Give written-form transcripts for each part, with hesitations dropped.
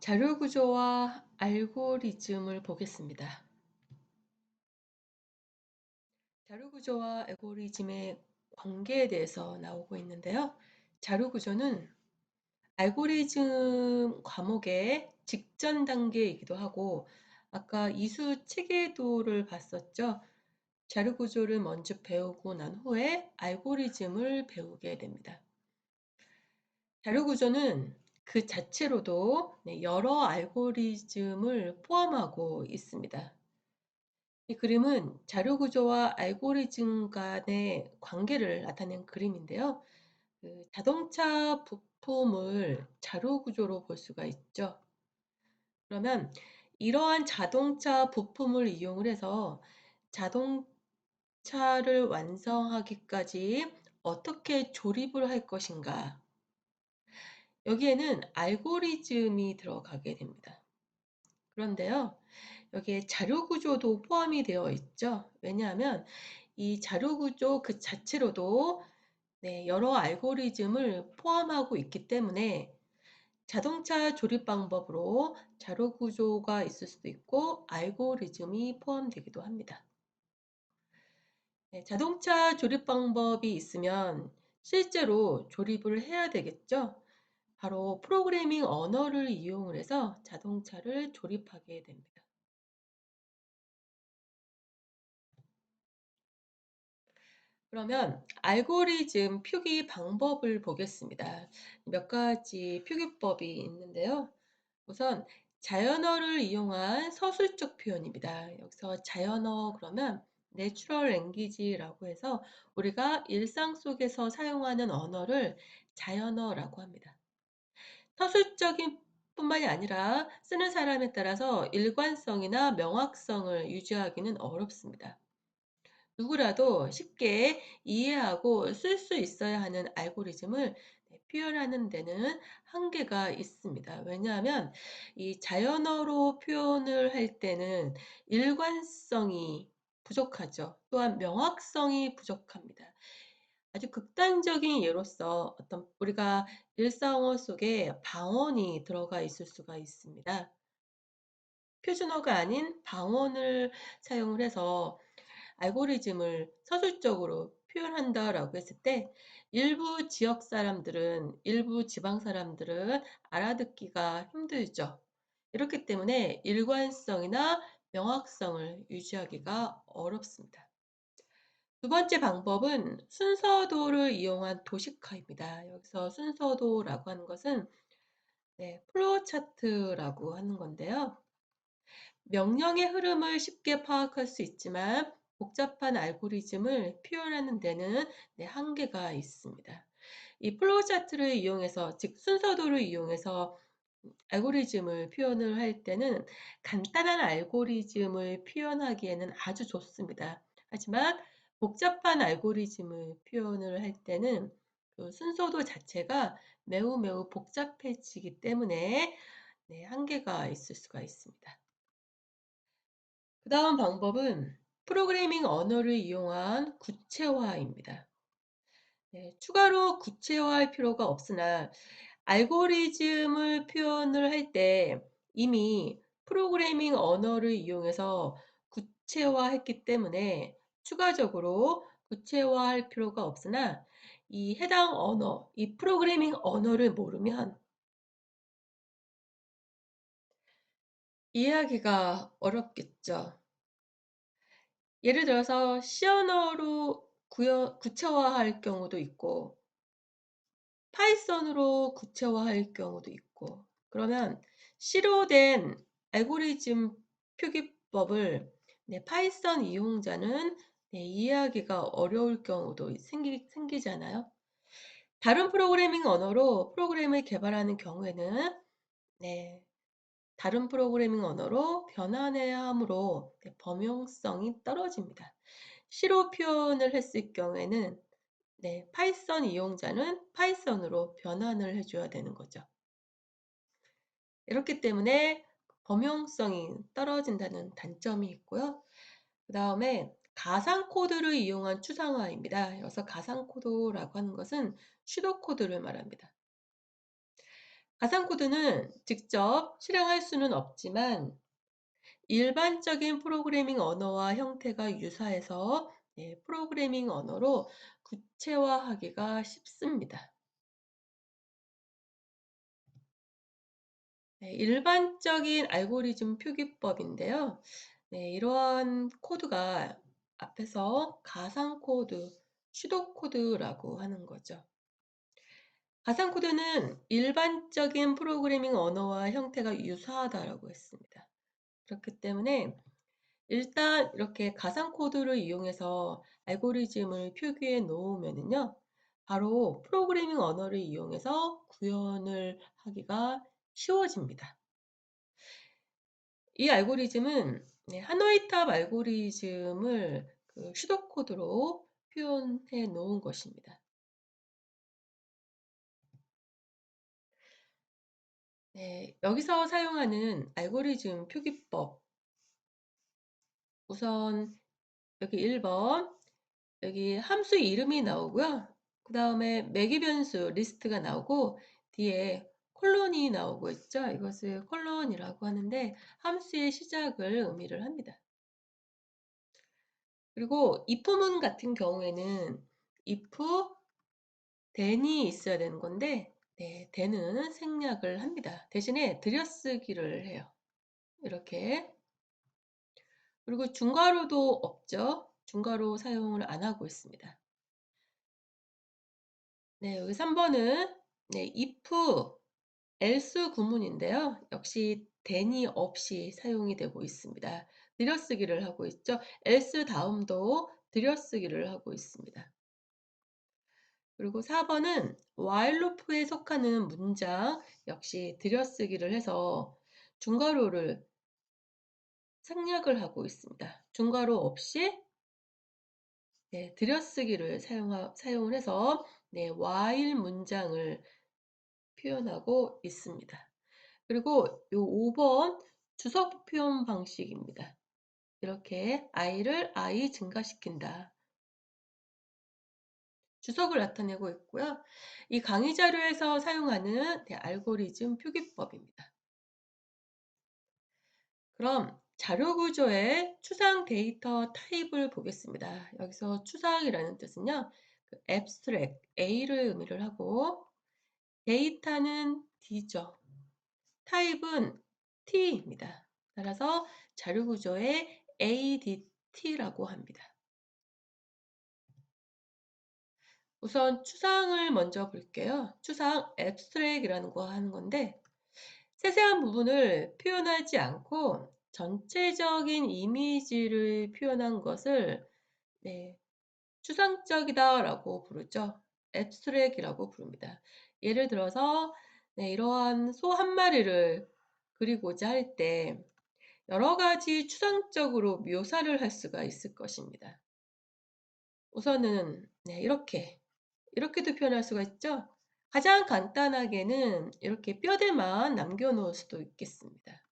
자료 구조와 알고리즘을 보겠습니다. 자료 구조와 알고리즘의 관계에 대해서 나오고 있는데요. 자료 구조는 알고리즘 과목의 직전 단계이기도 하고, 아까 이수 체계도를 봤었죠. 자료 구조를 먼저 배우고 난 후에 알고리즘을 배우게 됩니다. 자료 구조는 그 자체로도 여러 알고리즘을 포함하고 있습니다. 이 그림은 자료 구조와 알고리즘 간의 관계를 나타낸 그림인데요. 자동차 부품을 자료 구조로 볼 수가 있죠. 그러면 이러한 자동차 부품을 이용을 해서 자동차를 완성하기까지 어떻게 조립을 할 것인가. 여기에는 알고리즘이 들어가게 됩니다. 그런데요, 여기에 자료 구조도 포함이 되어 있죠. 왜냐하면 이 자료 구조 그 자체로도 여러 알고리즘을 포함하고 있기 때문에 자동차 조립 방법으로 자료 구조가 있을 수도 있고 알고리즘이 포함되기도 합니다. 자동차 조립 방법이 있으면 실제로 조립을 해야 되겠죠. 바로 프로그래밍 언어를 이용을 해서 자동차를 조립하게 됩니다. 그러면 알고리즘 표기 방법을 보겠습니다. 몇 가지 표기법이 있는데요. 우선 자연어를 이용한 서술적 표현입니다. 여기서 자연어 그러면 내추럴 랭귀지라고 해서 우리가 일상 속에서 사용하는 언어를 자연어라고 합니다. 서술적인 뿐만이 아니라 쓰는 사람에 따라서 일관성이나 명확성을 유지하기는 어렵습니다. 누구라도 쉽게 이해하고 쓸 수 있어야 하는 알고리즘을 표현하는 데는 한계가 있습니다. 왜냐하면 이 자연어로 표현을 할 때는 일관성이 부족하죠. 또한 명확성이 부족합니다. 아주 극단적인 예로서 어떤 우리가 일상어 속에 방언이 들어가 있을 수가 있습니다. 표준어가 아닌 방언을 사용을 해서 알고리즘을 서술적으로 표현한다라고 했을 때 일부 지역 사람들은 일부 지방 사람들은 알아듣기가 힘들죠. 이렇기 때문에 일관성이나 명확성을 유지하기가 어렵습니다. 두 번째 방법은 순서도를 이용한 도식화입니다. 여기서 순서도라고 하는 것은 플로우 차트라고 하는 건데요. 명령의 흐름을 쉽게 파악할 수 있지만 복잡한 알고리즘을 표현하는 데는 한계가 있습니다. 이 플로우 차트를 이용해서, 즉 순서도를 이용해서 알고리즘을 표현을 할 때는 간단한 알고리즘을 표현하기에는 아주 좋습니다. 하지만 복잡한 알고리즘을 표현을 할 때는 그 순서도 자체가 매우 매우 복잡해지기 때문에 한계가 있을 수가 있습니다. 그 다음 방법은 프로그래밍 언어를 이용한 구체화입니다. 추가로 구체화할 필요가 없으나 알고리즘을 표현을 할 때 이미 프로그래밍 언어를 이용해서 구체화했기 때문에 추가적으로 구체화할 필요가 없으나 이 해당 언어, 이 프로그래밍 언어를 모르면 이해하기가 어렵겠죠. 예를 들어서 C 언어로 구체화할 경우도 있고 파이썬으로 구체화할 경우도 있고, 그러면 C로 된 알고리즘 표기법을 파이썬 이용자는 이해하기가 어려울 경우도 생기잖아요. 다른 프로그래밍 언어로 프로그램을 개발하는 경우에는 네, 다른 프로그래밍 언어로 변환해야 하므로 범용성이 떨어집니다. C로 표현을 했을 경우에는 파이썬 이용자는 파이썬으로 변환을 해줘야 되는 거죠. 이렇기 때문에 범용성이 떨어진다는 단점이 있고요. 그 다음에 가상 코드를 이용한 추상화입니다. 여기서 가상 코드라고 하는 것은 슈도 코드를 말합니다. 가상 코드는 직접 실행할 수는 없지만 일반적인 프로그래밍 언어와 형태가 유사해서 프로그래밍 언어로 구체화하기가 쉽습니다. 네, 일반적인 알고리즘 표기법인데요. 네, 이러한 코드가 앞에서 가상 코드, 슈도 코드라고 하는 거죠. 가상 코드는 일반적인 프로그래밍 언어와 형태가 유사하다라고 했습니다. 그렇기 때문에 일단 이렇게 가상 코드를 이용해서 알고리즘을 표기해 놓으면은요, 바로 프로그래밍 언어를 이용해서 구현을 하기가 쉬워집니다. 이 알고리즘은 하노이 탑 알고리즘을 그 슈도 코드로 표현해 놓은 것입니다. 네, 여기서 사용하는 알고리즘 표기법, 우선 여기 1번, 여기 함수 이름이 나오고요. 그 다음에 매개 변수 리스트가 나오고 뒤에 콜론이 나오고 있죠. 이것을 콜론이라고 하는데 함수의 시작을 의미를 합니다. 그리고 if문 같은 경우에는 if then이 있어야 되는 건데 then은 생략을 합니다. 대신에 들여쓰기를 해요. 이렇게. 그리고 중괄호도 없죠. 중괄호 사용을 안 하고 있습니다. 네, 여기 3번은 if else 구문인데요. 역시 then이 없이 사용이 되고 있습니다. 들여쓰기를 하고 있죠. else 다음도 들여쓰기를 하고 있습니다. 그리고 4번은 while loop에 속하는 문장 역시 들여쓰기를 해서 중괄호를 생략을 하고 있습니다. 중괄호 없이 들여쓰기를 사용을 해서 while 문장을 표현하고 있습니다. 그리고 요 5번 주석 표현 방식입니다. 이렇게 i를 i 증가시킨다. 주석을 나타내고 있고요. 이 강의 자료에서 사용하는 알고리즘 표기법입니다. 그럼 자료 구조의 추상 데이터 타입을 보겠습니다. 여기서 추상이라는 뜻은요. 그 abstract, A를 의미를 하고 데이터는 D죠. 타입은 T입니다. 따라서 자료 구조의 ADT라고 합니다. 우선 추상을 먼저 볼게요. 추상 abstract이라는 거 하는 건데 세세한 부분을 표현하지 않고 전체적인 이미지를 표현한 것을 추상적이다라고 부르죠. abstract이라고 부릅니다. 예를 들어서 이러한 소 한 마리를 그리고자 할 때 여러 가지 추상적으로 묘사를 할 수가 있을 것입니다. 우선은 이렇게도 표현할 수가 있죠. 가장 간단하게는 이렇게 뼈대만 남겨놓을 수도 있겠습니다.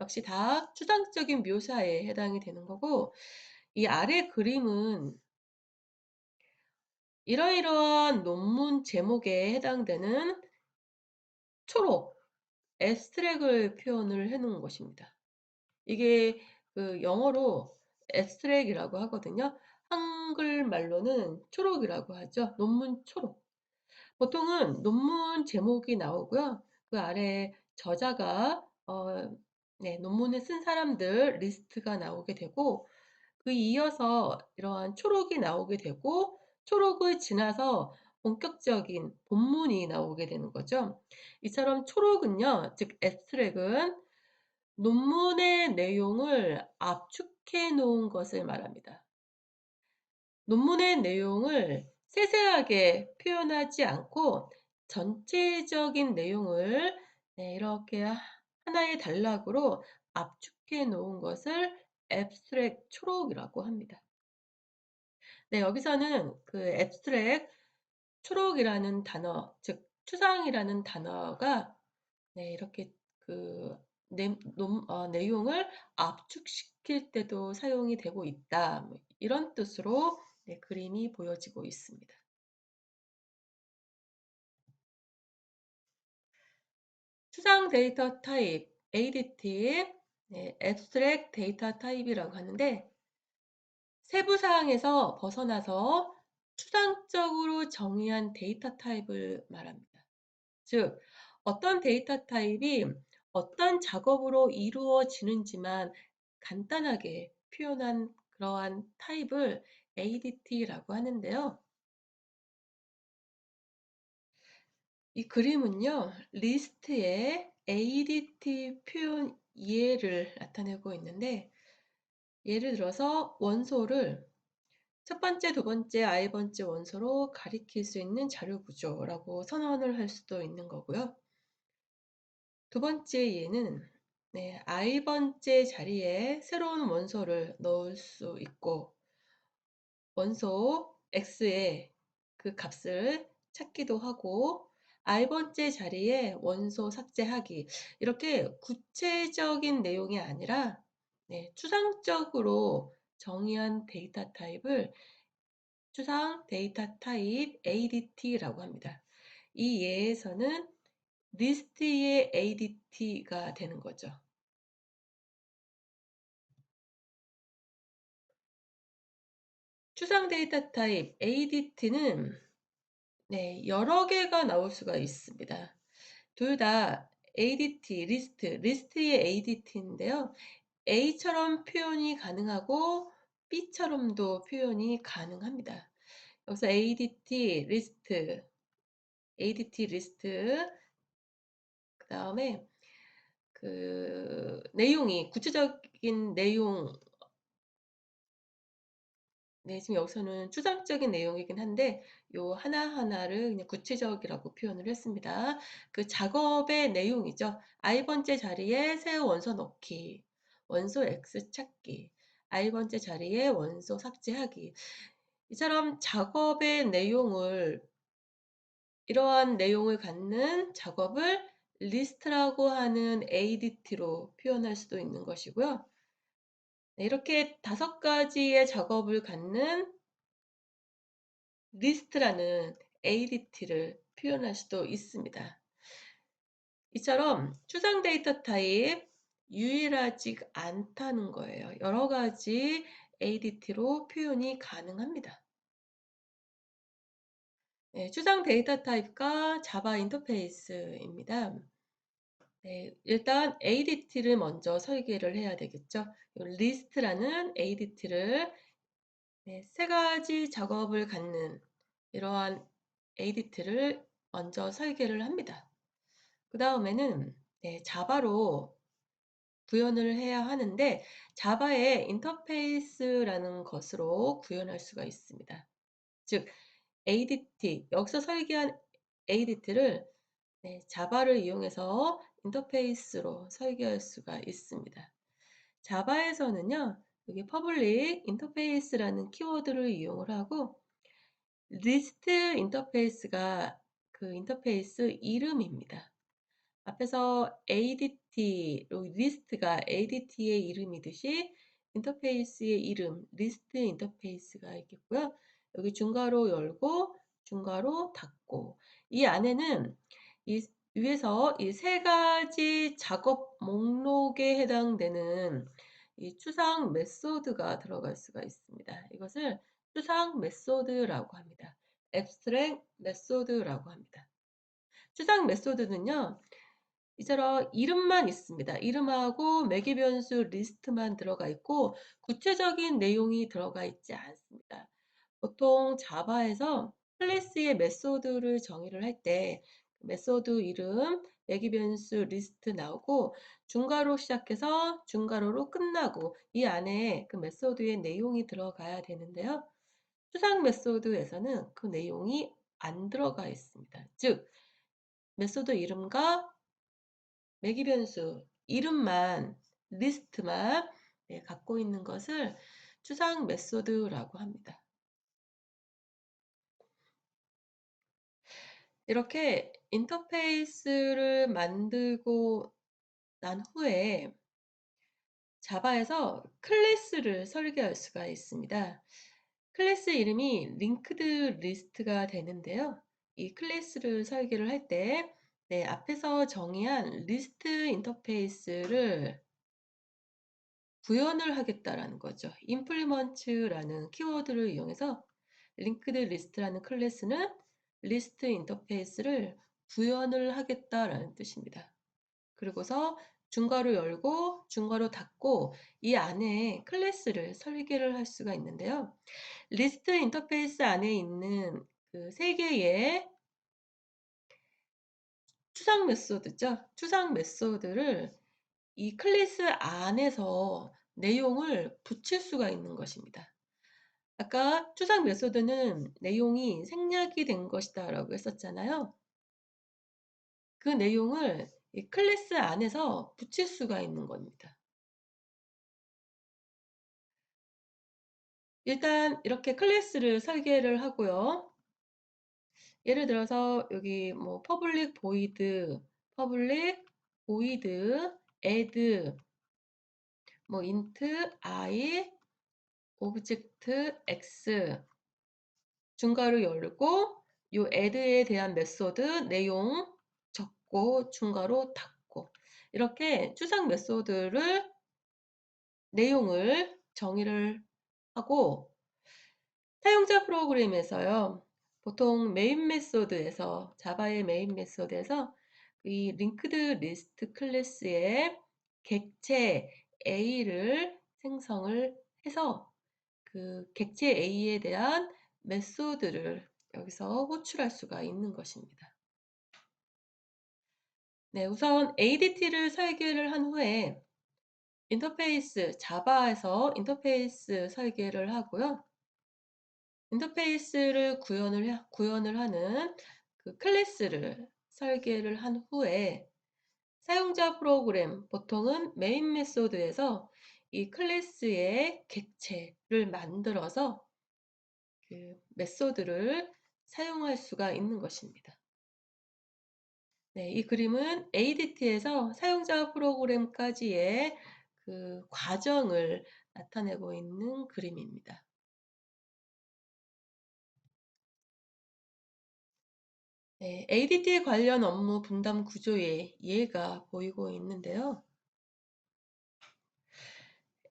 역시 다 추상적인 묘사에 해당이 되는 거고 이 아래 그림은 이러이러한 논문 제목에 해당되는 초록, 에스트랙을 표현을 해 놓은 것입니다. 이게 그 영어로 abstract이라고 하거든요. 한글말로는 초록이라고 하죠. 논문 초록. 보통은 논문 제목이 나오고요. 그 아래 저자가 논문을 쓴 사람들 리스트가 나오게 되고 그 이어서 이러한 초록이 나오게 되고 초록을 지나서 본격적인 본문이 나오게 되는 거죠. 이처럼 초록은요, 즉 abstract은 논문의 내용을 압축해 놓은 것을 말합니다. 논문의 내용을 세세하게 표현하지 않고 전체적인 내용을 이렇게 하나의 단락으로 압축해 놓은 것을 abstract 초록이라고 합니다. 여기서는 그 abstract 초록이라는 단어, 즉 추상이라는 단어가 이렇게 그 내용을 압축시킬 때도 사용이 되고 있다. 뭐 이런 뜻으로 그림이 보여지고 있습니다. 추상 데이터 타입, ADT, 네, Abstract 데이터 타입이라고 하는데 세부 사항에서 벗어나서 추상적으로 정의한 데이터 타입을 말합니다. 즉, 어떤 데이터 타입이 어떤 작업으로 이루어지는지만 간단하게 표현한 그러한 타입을 ADT라고 하는데요. 이 그림은요, 리스트의 ADT 표현 이해를 나타내고 있는데, 예를 들어서 원소를 첫 번째, 두 번째, i 번째 원소로 가리킬 수 있는 자료 구조라고 선언을 할 수도 있는 거고요. 두 번째 예는 네, i 번째 자리에 새로운 원소를 넣을 수 있고 원소 x의 그 값을 찾기도 하고 i 번째 자리에 원소 삭제하기 이렇게 구체적인 내용이 아니라 네, 추상적으로 정의한 데이터 타입을 추상 데이터 타입 ADT라고 합니다. 이 예에서는 리스트의 ADT가 되는 거죠. 추상 데이터 타입 ADT는 네, 여러 개가 나올 수가 있습니다. 둘 다 ADT, 리스트의 ADT인데요. A처럼 표현이 가능하고 B처럼도 표현이 가능합니다. 여기서 ADT 리스트, 그 다음에 그 내용이 구체적인 내용, 네, 지금 여기서는 추상적인 내용이긴 한데 요 하나하나를 그냥 구체적이라고 표현을 했습니다. 그 작업의 내용이죠. i 번째 자리에 새 원소 넣기, 원소 x 찾기, i 번째 자리에 원소 삭제하기. 이처럼 작업의 내용을 이러한 내용을 갖는 작업을 리스트라고 하는 ADT로 표현할 수도 있는 것이고요. 네, 이렇게 5가지의 작업을 갖는 리스트라는 ADT를 표현할 수도 있습니다. 이처럼 추상 데이터 타입 유일하지 않다는 거예요. 여러 가지 ADT로 표현이 가능합니다. 네, 추상 데이터 타입과 자바 인터페이스입니다. 네, 일단 ADT를 먼저 설계를 해야 되겠죠. 리스트라는 ADT를 네, 3가지 작업을 갖는 이러한 ADT를 먼저 설계를 합니다. 그 다음에는 네, 자바로 구현을 해야 하는데 자바의 인터페이스라는 것으로 구현할 수가 있습니다. 즉 ADT, 여기서 설계한 ADT를 네, 자바를 이용해서 인터페이스로 설계할 수가 있습니다. 자바에서는요, 여기 퍼블릭 인터페이스라는 키워드를 이용을 하고 리스트 인터페이스가 그 인터페이스 이름입니다. 앞에서 ADT, 리스트가 ADT의 이름이듯이 인터페이스의 이름, 리스트 인터페이스가 있겠고요. 여기 중괄호 열고 중괄호 닫고 이 안에는 이 위에서 이 3가지 작업 목록에 해당되는 이 추상 메소드가 들어갈 수가 있습니다. 이것을 추상 메소드라고 합니다. abstract 메소드라고 합니다. 추상 메소드는요. 이처럼 이름만 있습니다. 이름하고 매개 변수 리스트만 들어가 있고 구체적인 내용이 들어가 있지 않습니다. 보통 자바에서 클래스의 메소드를 정의를 할 때 메소드 이름, 매개 변수 리스트 나오고 중괄호 시작해서 중괄호로 끝나고 이 안에 그 메소드의 내용이 들어가야 되는데요. 추상 메소드에서는 그 내용이 안 들어가 있습니다. 즉 메소드 이름과 매개 변수 이름만 리스트만 네, 갖고 있는 것을 추상 메소드라고 합니다. 이렇게 인터페이스를 만들고 난 후에 자바에서 클래스를 설계할 수가 있습니다. 클래스 이름이 linked list가 되는데요. 이 클래스를 설계를 할 때 네, 앞에서 정의한 리스트 인터페이스를 구현을 하겠다라는 거죠. implement라는 키워드를 이용해서 linked list라는 클래스는 리스트 인터페이스를 구현을 하겠다라는 뜻입니다. 그리고서 중괄호 열고 중괄호 닫고 이 안에 클래스를 설계를 할 수가 있는데요. 리스트 인터페이스 안에 있는 그 세 개의 추상 메소드죠. 추상 메소드를 이 클래스 안에서 내용을 붙일 수가 있는 것입니다. 아까 추상 메소드는 내용이 생략이 된 것이다 라고 했었잖아요. 그 내용을 이 클래스 안에서 붙일 수가 있는 겁니다. 일단 이렇게 클래스를 설계를 하고요. 예를 들어서 여기 뭐 public void, public void add 뭐 int I object x 중괄호 열고 요 add에 대한 메소드 내용 적고 중괄호 닫고 이렇게 추상 메소드를 내용을 정의를 하고 사용자 프로그램에서요. 보통 메인 메소드에서 자바의 메인 메소드에서 이 linked list 클래스의 객체 A를 생성을 해서 그 객체 A에 대한 메소드를 여기서 호출할 수가 있는 것입니다. 네, 우선 ADT를 설계를 한 후에 인터페이스, 자바에서 인터페이스 설계를 하고요. 인터페이스를 구현을 하는 그 클래스를 설계를 한 후에 사용자 프로그램, 보통은 메인 메소드에서 이 클래스의 객체를 만들어서 그 메소드를 사용할 수가 있는 것입니다. 네, 이 그림은 ADT에서 사용자 프로그램까지의 그 과정을 나타내고 있는 그림입니다. 네, ADT 관련 업무 분담 구조의 예가 보이고 있는데요.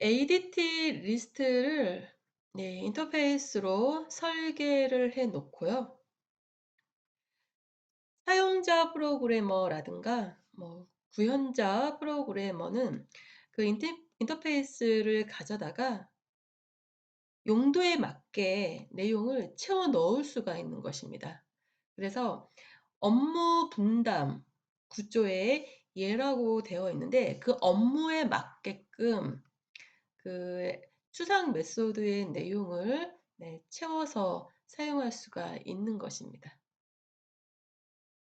ADT 리스트를 네, 인터페이스로 설계를 해 놓고요. 사용자 프로그래머라든가 뭐 구현자 프로그래머는 그 인터페이스를 가져다가 용도에 맞게 내용을 채워 넣을 수가 있는 것입니다. 그래서 업무 분담 구조의 예라고 되어 있는데 그 업무에 맞게끔 그 추상 메소드의 내용을 네, 채워서 사용할 수가 있는 것입니다.